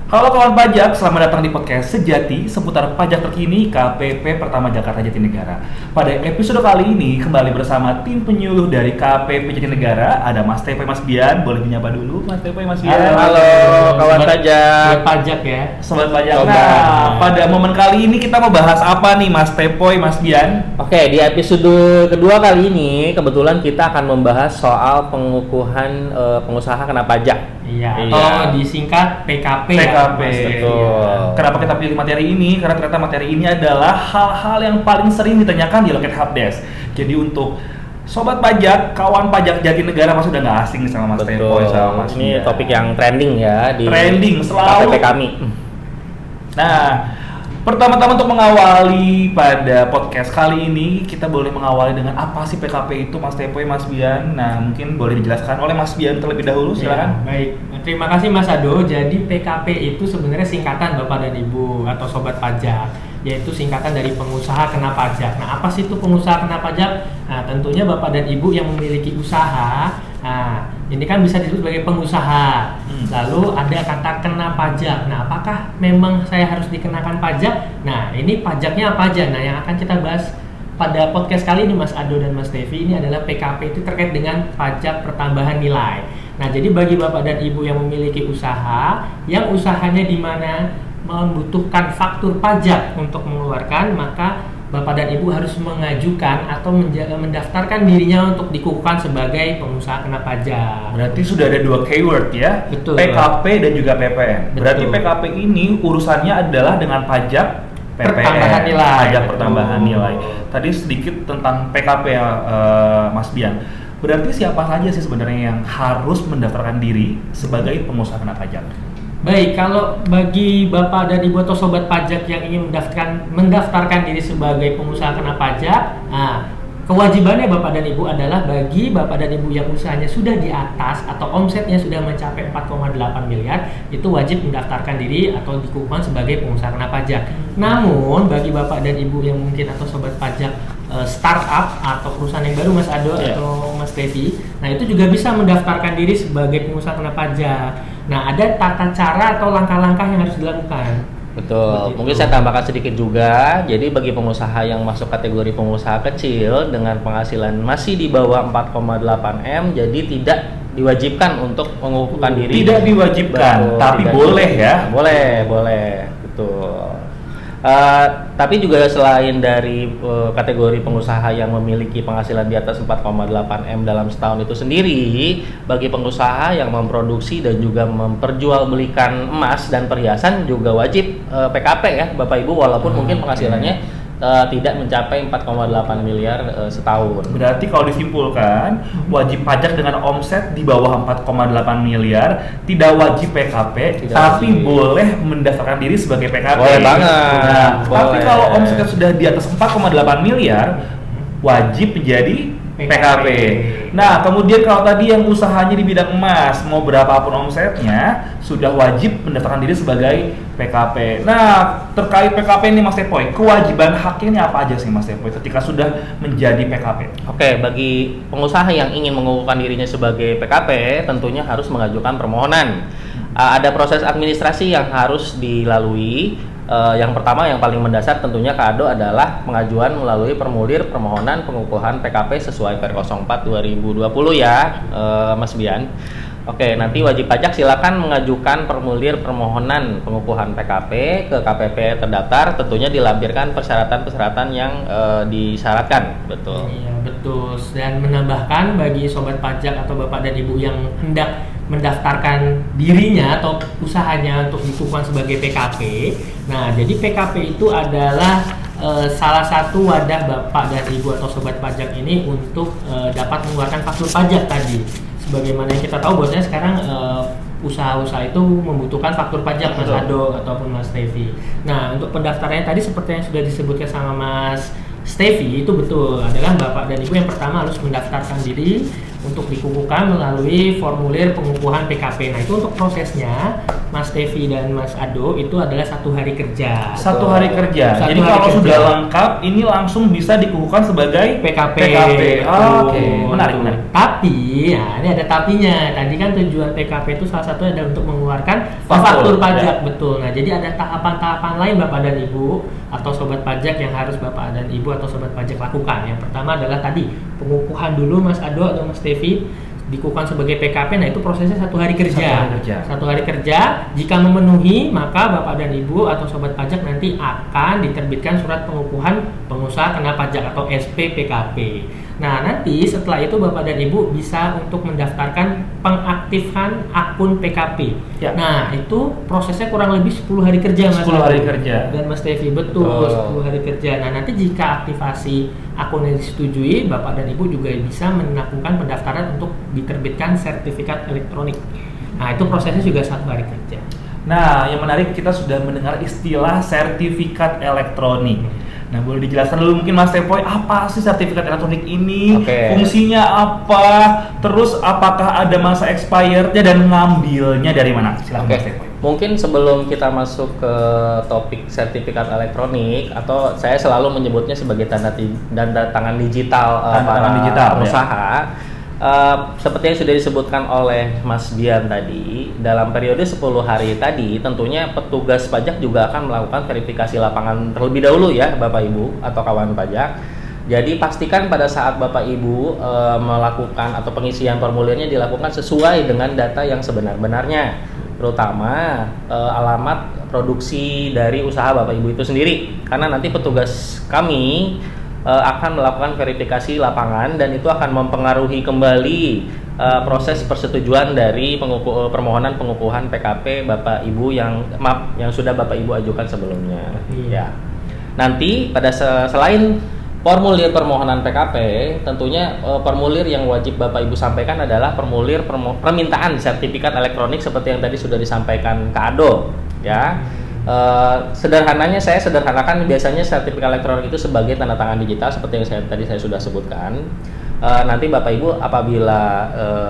Halo kawan pajak, selamat datang di podcast Sejati seputar pajak terkini KPP Pertama Jakarta Jatinegara. Pada episode kali ini kembali bersama tim penyuluh dari KPP Jatinegara. Ada Mas Tepoy, Mas Bian. Boleh menyapa dulu Mas Tepoy, Mas Bian. Halo kawan pajak. Sobat pajak ya. Sobat pajak. Nah, pada momen kali ini kita mau bahas apa nih Mas Tepoy, Mas Bian? Oke, di episode kedua kali ini kebetulan kita akan membahas soal pengukuhan pengusaha kena pajak. Iya, Iya. atau disingkat PKP. PKP. Betul. Kenapa kita pilih materi ini? Karena ternyata materi ini adalah hal-hal yang paling sering ditanyakan di loket Helpdesk. Jadi untuk sobat pajak, kawan pajak Jatinegara pasti udah nggak asing nih sama Mas Tepoy sama Mas Ini Bian. topik yang trending ya di Trending selalu. KPP kami. Nah, pertama-tama untuk mengawali pada podcast kali ini, kita boleh mengawali dengan apa sih PKP itu, Mas Tepoy, Mas Bian. Nah, mungkin boleh dijelaskan oleh Mas Bian terlebih dahulu, silakan. Ya, baik. Terima kasih Mas Ado. Jadi PKP itu sebenarnya singkatan Bapak dan Ibu atau sobat pajak, yaitu singkatan dari pengusaha kena pajak. Nah, apa sih itu pengusaha kena pajak? Nah, tentunya Bapak dan Ibu yang memiliki usaha. Nah, ini kan bisa disebut sebagai pengusaha. Lalu ada kata kena pajak. Nah, apakah memang saya harus dikenakan pajak? Nah, ini pajaknya apa aja? Nah, yang akan kita bahas pada podcast kali ini Mas Ado dan Mas Devi ini adalah PKP itu terkait dengan pajak pertambahan nilai. Nah, jadi bagi Bapak dan Ibu yang memiliki usaha, yang usahanya di mana membutuhkan faktur pajak untuk mengeluarkan, maka Bapak dan Ibu harus mengajukan atau mendaftarkan dirinya untuk dikukuhkan sebagai pengusaha kena pajak. Berarti sudah ada dua keyword ya, Betul. PKP dan juga PPN. Berarti Betul. PKP ini urusannya adalah dengan pajak PPN, Pertambahan nilai. pajak Betul. pertambahan nilai. Tadi sedikit tentang PKP ya, Mas Bian. Berarti siapa saja sih sebenarnya yang harus mendaftarkan diri sebagai pengusaha kena pajak? Baik, kalau bagi Bapak dan Ibu atau sobat pajak yang ingin mendaftarkan diri sebagai pengusaha kena pajak, nah, kewajibannya Bapak dan Ibu adalah bagi Bapak dan Ibu yang usahanya sudah di atas atau omsetnya sudah mencapai 4,8 miliar, itu wajib mendaftarkan diri atau dikukuhkan sebagai pengusaha kena pajak. Namun bagi Bapak dan Ibu yang mungkin atau sobat pajak startup atau perusahaan yang baru Mas Ado atau Mas Devi, nah itu juga bisa mendaftarkan diri sebagai pengusaha kena pajak. Nah, ada tata cara atau langkah-langkah yang harus dilakukan. Betul. Begitu. Mungkin saya tambahkan sedikit juga. Jadi bagi pengusaha yang masuk kategori pengusaha kecil dengan penghasilan masih di bawah 4,8 M, jadi tidak diwajibkan untuk mengukuhkan diri. Tidak diwajibkan, Betul, tapi tidak boleh ya. Boleh, betul. Tapi juga selain dari kategori pengusaha yang memiliki penghasilan di atas 4,8 M dalam setahun itu sendiri, bagi pengusaha yang memproduksi dan juga memperjualbelikan emas dan perhiasan juga wajib PKP ya Bapak Ibu, walaupun mungkin penghasilannya tidak mencapai 4,8 miliar setahun. Berarti kalau disimpulkan, wajib pajak dengan omset di bawah 4,8 miliar tidak wajib PKP, Tidak tapi wajib. boleh mendaftarkan diri sebagai PKP. Boleh banget, Nah, tapi boleh. kalau omsetnya sudah di atas 4,8 miliar, wajib menjadi PKP. Nah, kemudian kalau tadi yang usahanya di bidang emas, mau berapapun omsetnya, sudah wajib mendaftarkan diri sebagai PKP. Nah, terkait PKP ini Mas Tepoy, kewajiban haknya ini apa aja sih Mas Tepoy ketika sudah menjadi PKP? Oke, bagi pengusaha yang ingin mengukuhkan dirinya sebagai PKP, tentunya harus mengajukan permohonan. Ada proses administrasi yang harus dilalui. Yang pertama, yang paling mendasar tentunya Kado adalah pengajuan melalui formulir permohonan pengukuhan PKP sesuai Per 04 2020 ya, Mas Bian. Oke, nanti wajib pajak silakan mengajukan formulir permohonan pengukuhan PKP ke KPP terdaftar, tentunya dilampirkan persyaratan-persyaratan yang disyaratkan, betul. Iya, betul. Dan menambahkan bagi sobat pajak atau Bapak dan Ibu yang hendak mendaftarkan dirinya atau usahanya untuk dikukuhkan sebagai PKP. Nah, jadi PKP itu adalah salah satu wadah Bapak dan Ibu atau sobat pajak ini untuk dapat mengeluarkan faktur pajak tadi. Sebagaimana yang kita tahu bahwasanya sekarang usaha-usaha itu membutuhkan faktur pajak Mas Ado ataupun Mas Tevi. Nah, untuk pendaftarannya tadi seperti yang sudah disebutkan sama Mas Stevi, itu betul, adalah Bapak dan Ibu yang pertama harus mendaftarkan diri untuk dikukuhkan melalui formulir pengukuhan PKP. Nah, itu untuk prosesnya Mas Tevi dan Mas Ado itu adalah 1 hari kerja. 1 hari kerja. Satu Jadi hari kalau kerja. sudah lengkap, ini langsung bisa dikukuhkan sebagai PKP. Oh, oke, menarik. Tapi, nah ini ada tapinya. Tadi kan tujuan PKP itu salah satunya adalah untuk mengeluarkan Faktur, faktur pajak, ya. betul. Nah, jadi ada tahapan-tahapan lain Bapak dan Ibu atau sobat pajak yang harus Bapak dan Ibu atau sobat pajak lakukan. Yang pertama adalah tadi pengukuhan dulu Mas Ado atau Mas Tevi, dikukuhkan sebagai PKP. Nah, itu prosesnya 1 hari kerja. 1 hari kerja. Jika memenuhi, maka Bapak dan Ibu atau sobat pajak nanti akan diterbitkan surat pengukuhan pengusaha kena pajak atau SPPKP. Nah, nanti setelah itu Bapak dan Ibu bisa untuk mendaftarkan pengaktifan akun PKP. Ya. Nah, itu prosesnya kurang lebih 10 hari kerja Mas 10 Ado hari kerja. dan Mas Tevi, betul, 10 hari kerja. Nah, nanti jika aktivasi akunnya disetujui, Bapak dan Ibu juga bisa melakukan pendaftaran untuk diterbitkan sertifikat elektronik. Nah, itu prosesnya juga 1 hari kerja. Nah, yang menarik kita sudah mendengar istilah sertifikat elektronik. Nah, boleh dijelaskan dulu mungkin Mas Tepoy, apa sih sertifikat elektronik ini? Oke. Fungsinya apa? Terus apakah ada masa expirednya dan ngambilnya dari mana? Silakan Oke, Mas Tepoy. mungkin sebelum kita masuk ke topik sertifikat elektronik, atau saya selalu menyebutnya sebagai tanda tangan digital Tanda para tangan digital, pengusaha. Seperti yang sudah disebutkan oleh Mas Bian tadi, dalam periode 10 hari tadi tentunya petugas pajak juga akan melakukan verifikasi lapangan terlebih dahulu ya Bapak Ibu atau kawan pajak. Jadi pastikan pada saat Bapak Ibu melakukan atau pengisian formulirnya dilakukan sesuai dengan data yang sebenar-benarnya, terutama alamat produksi dari usaha Bapak Ibu itu sendiri, karena nanti petugas kami akan melakukan verifikasi lapangan dan itu akan mempengaruhi kembali proses persetujuan dari permohonan pengukuhan PKP Bapak Ibu yang sudah Bapak Ibu ajukan sebelumnya. Ya. Nanti pada selain formulir permohonan PKP, tentunya formulir yang wajib Bapak Ibu sampaikan adalah formulir permintaan sertifikat elektronik seperti yang tadi sudah disampaikan Kak Ado, ya. Sederhananya saya sederhanakan biasanya sertifikat elektronik itu sebagai tanda tangan digital seperti yang tadi saya sudah sebutkan. Nanti Bapak Ibu apabila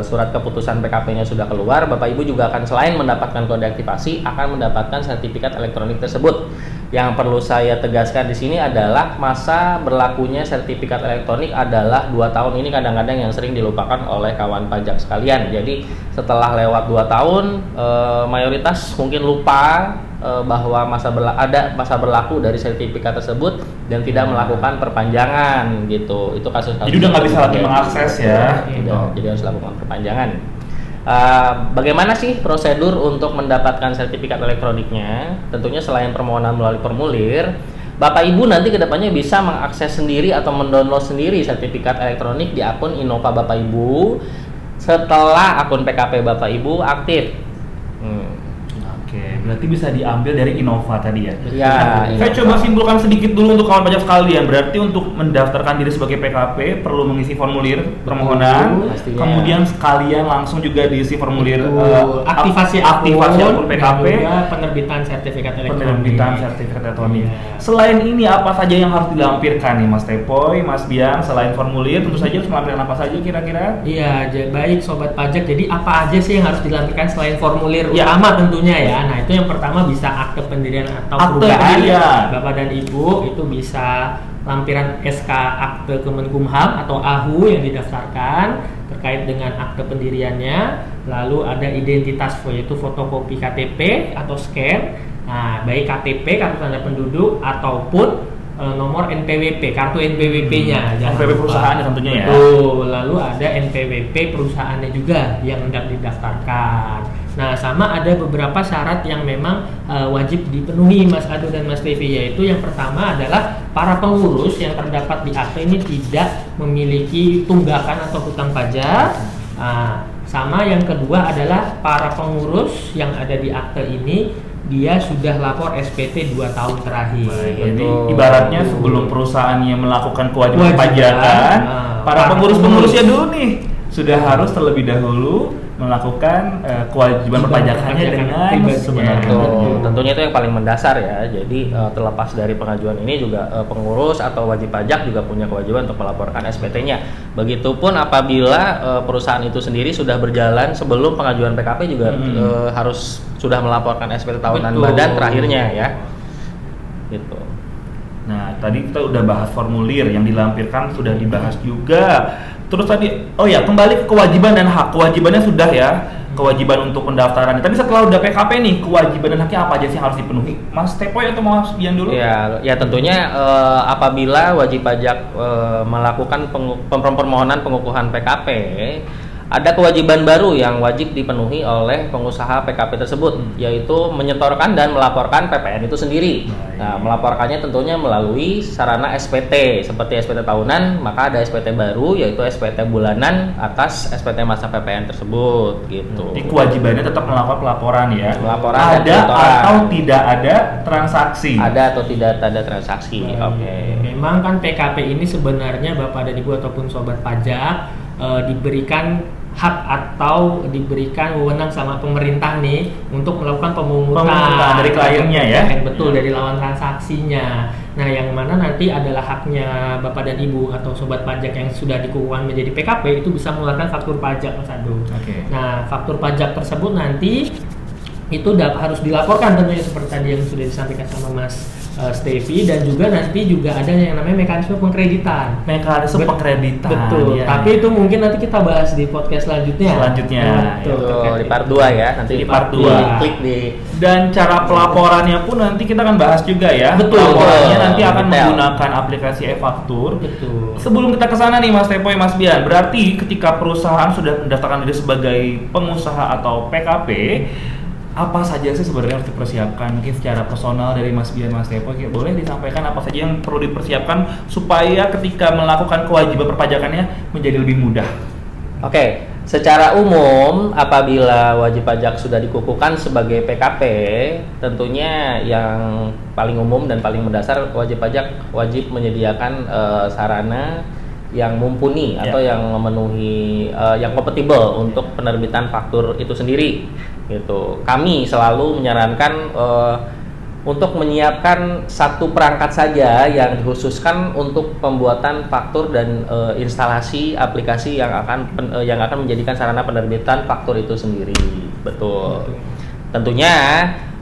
surat keputusan PKP-nya sudah keluar, Bapak Ibu juga akan selain mendapatkan kode aktivasi akan mendapatkan sertifikat elektronik tersebut. Yang perlu saya tegaskan di sini adalah masa berlakunya sertifikat elektronik adalah 2 tahun. Ini kadang-kadang yang sering dilupakan oleh kawan pajak sekalian. Jadi setelah lewat 2 tahun mayoritas mungkin lupa bahwa ada masa berlaku dari sertifikat tersebut dan tidak melakukan perpanjangan gitu. Itu kasus-kasus. Jadi udah nggak bisa lagi mengakses ya. Jadi harus lakukan perpanjangan. Bagaimana sih prosedur untuk mendapatkan sertifikat elektroniknya? Tentunya selain permohonan melalui formulir, Bapak Ibu nanti kedepannya bisa mengakses sendiri atau mendownload sendiri sertifikat elektronik di akun Innova Bapak Ibu setelah akun PKP Bapak Ibu aktif. Oke, berarti bisa diambil dari Innova tadi ya? Ya, Saya coba simpulkan sedikit dulu untuk kawan pajak sekalian. Berarti untuk mendaftarkan diri sebagai PKP perlu mengisi formulir permohonan, pastinya. kemudian sekalian langsung juga diisi formulir aktivasi akun PKP, dan juga penerbitan sertifikat elektronik. penerbitan sertifikat elektronik. Iya. Selain ini apa saja yang harus dilampirkan nih Mas Tepoy, Mas Bian? Selain formulir tentu saja harus melampirkan apa saja kira-kira? Iya, baik sobat pajak. Jadi apa aja sih yang harus dilampirkan selain formulir Ya. utama tentunya ya? Nah, itu yang pertama bisa akte pendirian atau Akte perubahan. pendirian. Bapak dan Ibu itu bisa lampiran SK akte Kemenkumham atau AHU yang didaftarkan terkait dengan akte pendiriannya. Lalu ada identitas yaitu fotokopi KTP atau scan. Nah, baik KTP kartu tanda penduduk ataupun nomor NPWP, kartu NPWP-nya. NPWP perusahaannya tentunya ya. Betul. Lalu ada NPWP perusahaannya juga yang hendak didaftarkan. Nah, sama ada beberapa syarat yang memang wajib dipenuhi Mas Ado dan Mas Tevi, yaitu yang pertama adalah para pengurus yang terdapat di akte ini tidak memiliki tunggakan atau hutang pajak. Sama yang kedua adalah para pengurus yang ada di akte ini dia sudah lapor SPT 2 tahun terakhir. Jadi ibaratnya sebelum perusahaannya melakukan kewajiban pajakan, Nah, para pengurus-pengurusnya dulu nih sudah harus terlebih dahulu melakukan kewajiban perpajakannya dengan sebenarnya. Tentunya itu yang paling mendasar ya. Jadi terlepas dari pengajuan ini juga pengurus atau wajib pajak juga punya kewajiban untuk melaporkan SPT-nya. Begitupun apabila perusahaan itu sendiri sudah berjalan sebelum pengajuan PKP juga harus sudah melaporkan SPT tahunan badan terakhirnya ya. Gitu. Nah, tadi kita udah bahas formulir yang dilampirkan, sudah dibahas juga. Terus tadi, kembali ke kewajiban dan hak. Kewajibannya sudah ya, kewajiban untuk pendaftaran. Tapi setelah udah PKP nih, kewajiban dan haknya apa aja sih harus dipenuhi? Mas Tepoy atau Mas Bian dulu? Ya tentunya apabila wajib pajak melakukan permohonan pengukuhan PKP, ada kewajiban baru yang wajib dipenuhi oleh pengusaha PKP tersebut, yaitu menyetorkan dan melaporkan PPN itu sendiri. Nah, melaporkannya tentunya melalui sarana SPT, seperti SPT tahunan, maka ada SPT baru, yaitu SPT bulanan atas SPT masa PPN tersebut, gitu. Jadi kewajibannya tetap melakukan pelaporan ya. Pelaporan ada atau tidak ada transaksi. Ada atau tidak ada transaksi. Oke. Memang kan PKP ini sebenarnya Bapak dan Ibu ataupun sobat pajak diberikan hak atau diberikan wewenang sama pemerintah nih untuk melakukan pemungutan dari kliennya ya. Betul, dari lawan transaksinya. Nah, yang mana nanti adalah haknya Bapak dan Ibu atau sobat pajak yang sudah dikukuhkan menjadi PKP itu bisa mengeluarkan faktur pajak, Mas Ado. Nah, faktur pajak tersebut nanti itu harus dilaporkan tentunya seperti tadi yang sudah disampaikan sama Mas Stevi, dan juga nanti juga ada yang namanya mekanisme pengkreditan. Pengkreditan. Betul. Ya. Tapi itu mungkin nanti kita bahas di podcast selanjutnya. Betul. Di part 2 ya. Nanti di part 2. Klik di. Dan cara pelaporannya pun nanti kita akan bahas juga ya. Pelaporannya nanti akan menggunakan aplikasi e-faktur. Betul. Sebelum kita ke sana nih Mas Tepoy, Mas Bian, berarti ketika perusahaan sudah mendaftarkan diri sebagai pengusaha atau PKP, apa saja sih sebenarnya harus dipersiapkan? Mungkin secara personal dari Mas Bian, Mas Tepoy, boleh disampaikan apa saja yang perlu dipersiapkan supaya ketika melakukan kewajiban perpajakannya menjadi lebih mudah? Oke, secara umum apabila wajib pajak sudah dikukuhkan sebagai PKP, tentunya yang paling umum dan paling mendasar wajib pajak wajib menyediakan sarana yang mumpuni atau yang memenuhi yang kompatibel untuk penerbitan faktur itu sendiri. Gitu. Kami selalu menyarankan untuk menyiapkan satu perangkat saja yang dikhususkan untuk pembuatan faktur dan instalasi aplikasi yang akan menjadikan sarana penerbitan faktur itu sendiri. Betul. Tentunya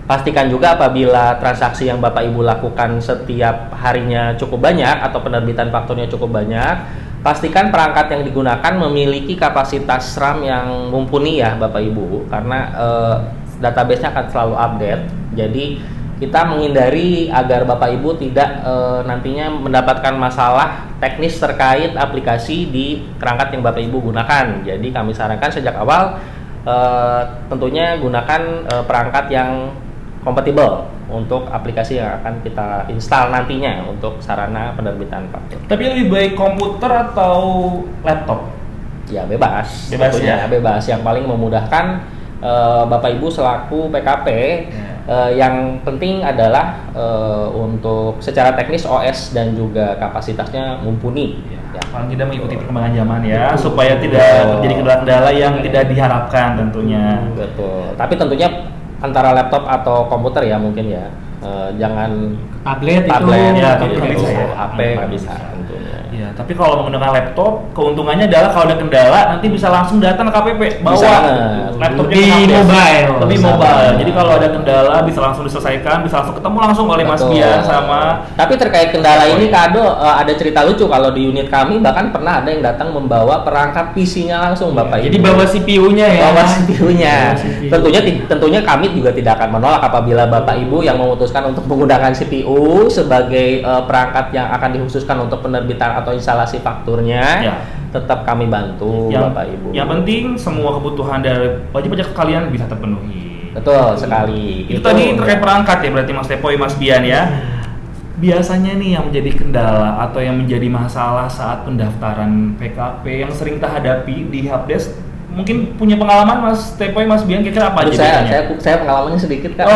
pastikan juga apabila transaksi yang Bapak Ibu lakukan setiap harinya cukup banyak atau penerbitan fakturnya cukup banyak, pastikan perangkat yang digunakan memiliki kapasitas RAM yang mumpuni ya Bapak Ibu, karena database-nya akan selalu update. Jadi kita menghindari agar Bapak Ibu tidak nantinya mendapatkan masalah teknis terkait aplikasi di perangkat yang Bapak Ibu gunakan. Jadi kami sarankan sejak awal tentunya gunakan perangkat yang kompatibel untuk aplikasi yang akan kita install nantinya untuk sarana penerbitan faktur. Tapi lebih baik komputer atau laptop? Ya bebas. Bebas ya? Bebas. Yang paling memudahkan Bapak Ibu selaku PKP. Yang penting adalah untuk secara teknis OS dan juga kapasitasnya mumpuni. Ya, paling tidak mengikuti perkembangan zaman ya, supaya tidak terjadi kendala-kendala yang tidak diharapkan tentunya. Betul. Tapi tentunya antara laptop atau komputer ya mungkin ya, jangan tablet ya, tapi nggak bisa ya, HP nggak bisa tentunya. Ya, tapi kalau menggunakan laptop, keuntungannya adalah kalau ada kendala nanti bisa langsung datang ke KPP, bawa laptopnya di mobile. Lebih mobile. Jadi kalau ada kendala bisa langsung diselesaikan, bisa langsung ketemu langsung oleh Mas Bian sama. Tapi terkait kendala ini Kado, ada cerita lucu kalau di unit kami bahkan pernah ada yang datang membawa perangkat PC-nya langsung Bapak Ibu. Jadi bawa CPU-nya ya. Bawa CPU-nya. Tentunya kami juga tidak akan menolak apabila Bapak Ibu yang memutuskan untuk menggunakan CPU sebagai perangkat yang akan dikhususkan untuk penerbitan atau instalasi fakturnya, tetap kami bantu Bapak Ibu. Yang penting semua kebutuhan dari wajib pajak kalian bisa terpenuhi. Betul sekali. Itu tadi terkait perangkat ya, berarti Mas Tepoy, Mas Bian ya. Biasanya nih yang menjadi kendala atau yang menjadi masalah saat pendaftaran PKP yang sering kita hadapi di Helpdesk, mungkin punya pengalaman Mas Tepoy, Mas Bian, kira-kira apa aja biasanya? Saya pengalamannya sedikit kan.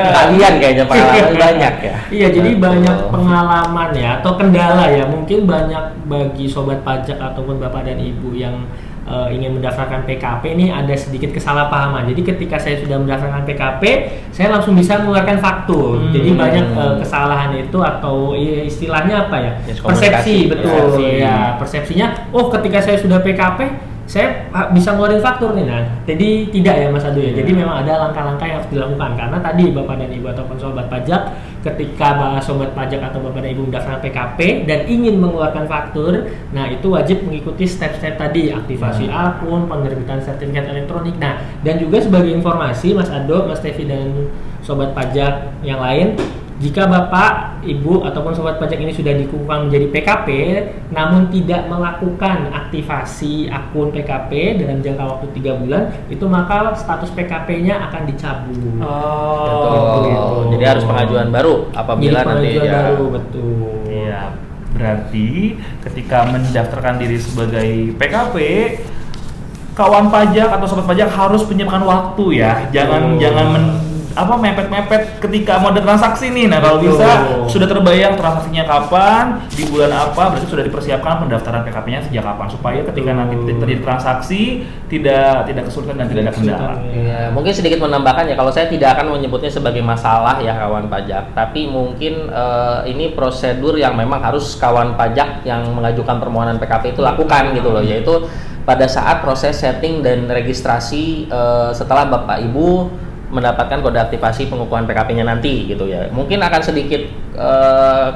Kalian kayaknya pengalaman banyak ya. Iya, jadi banyak pengalaman ya atau kendala ya. Mungkin banyak bagi sobat pajak ataupun Bapak dan Ibu yang ingin mendaftarkan PKP ini ada sedikit kesalahpahaman. Jadi ketika saya sudah mendaftarkan PKP, saya langsung bisa mengeluarkan faktur. Jadi banyak kesalahan itu atau istilahnya apa ya? Yes, persepsi, betul. persepsi. Ya, persepsinya, oh ketika saya sudah PKP saya bisa ngeluarin faktur nih. Nah, jadi tidak ya Mas Ado ya. Jadi memang ada langkah-langkah yang harus dilakukan karena tadi Bapak dan Ibu ataupun sobat pajak ketika sobat pajak atau Bapak dan Ibu mendaftarkan PKP dan ingin mengeluarkan faktur, nah itu wajib mengikuti step-step tadi, aktivasi akun, penerbitan sertifikat elektronik. Nah, dan juga sebagai informasi Mas Ado, Mas Tevi dan sobat pajak yang lain, jika Bapak, Ibu, ataupun sobat pajak ini sudah dikukuhkan menjadi PKP, namun tidak melakukan aktivasi akun PKP dalam jangka waktu 3 bulan, itu maka status PKP-nya akan dicabut. Betul. Jadi harus pengajuan baru apabila nanti pengajuan ya. baru, betul. Iya, berarti ketika mendaftarkan diri sebagai PKP, kawan pajak atau sobat pajak harus menyiapkan waktu ya. Jangan mepet-mepet ketika mau ada transaksi nih. Nah, kalau bisa sudah terbayang transaksinya kapan, di bulan apa, berarti sudah dipersiapkan pendaftaran PKP-nya sejak kapan supaya ketika nanti terjadi transaksi tidak kesulitan dan tidak ada kendala. Ya, mungkin sedikit menambahkan ya, kalau saya tidak akan menyebutnya sebagai masalah ya kawan pajak, tapi mungkin ini prosedur yang memang harus kawan pajak yang mengajukan permohonan PKP itu lakukan gitu loh, yaitu pada saat proses setting dan registrasi setelah Bapak Ibu mendapatkan kode aktivasi pengukuhan PKP-nya nanti gitu ya. Mungkin akan sedikit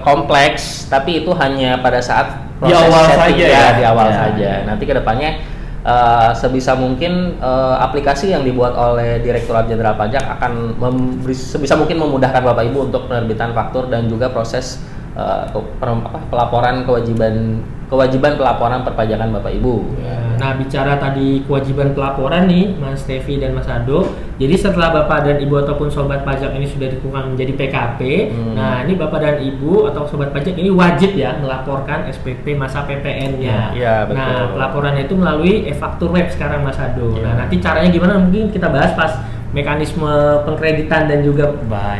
kompleks, tapi itu hanya pada saat proses di awal setting saja ya, di awal ya. saja. Nanti kedepannya sebisa mungkin aplikasi yang dibuat oleh Direktorat Jenderal Pajak akan sebisa mungkin memudahkan Bapak Ibu untuk penerbitan faktur dan juga proses pelaporan kewajiban pelaporan perpajakan Bapak Ibu. Nah, bicara tadi kewajiban pelaporan nih Mas Tevi dan Mas Ado, jadi setelah Bapak dan Ibu ataupun sobat pajak ini sudah dikukuhkan menjadi PKP, nah ini Bapak dan Ibu atau sobat pajak ini wajib ya melaporkan SPP masa PPN-nya. Ya, betul. Nah, pelaporannya itu melalui e-faktur web sekarang Mas Ado. Nah, nanti caranya gimana mungkin kita bahas pas mekanisme pengkreditan dan juga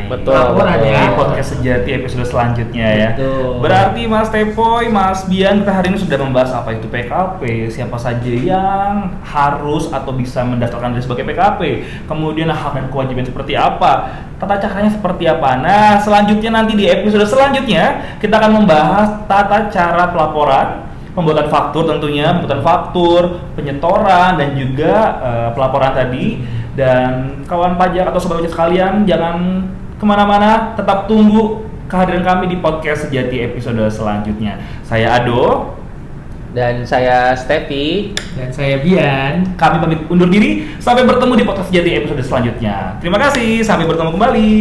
Betul. laporan ya. Di podcast Sejati episode selanjutnya ya. Betul. Berarti Mas Tepoy, Mas Bian, kita hari ini sudah membahas apa itu PKP, siapa saja yang harus atau bisa mendaftarkan diri sebagai PKP, kemudian hak dan kewajiban seperti apa, tata caranya seperti apa. Nah, selanjutnya nanti di episode selanjutnya kita akan membahas tata cara pelaporan, pembuatan faktur tentunya, pembuatan faktur, penyetoran dan juga pelaporan tadi. Dan kawan pajak atau sobat pajak sekalian, jangan kemana-mana, tetap tunggu kehadiran kami di podcast Sejati episode selanjutnya. Saya Ado Dan saya Stevi. Dan saya Bian. Kami pamit undur diri, sampai bertemu di podcast Sejati episode selanjutnya. Terima kasih, sampai bertemu kembali.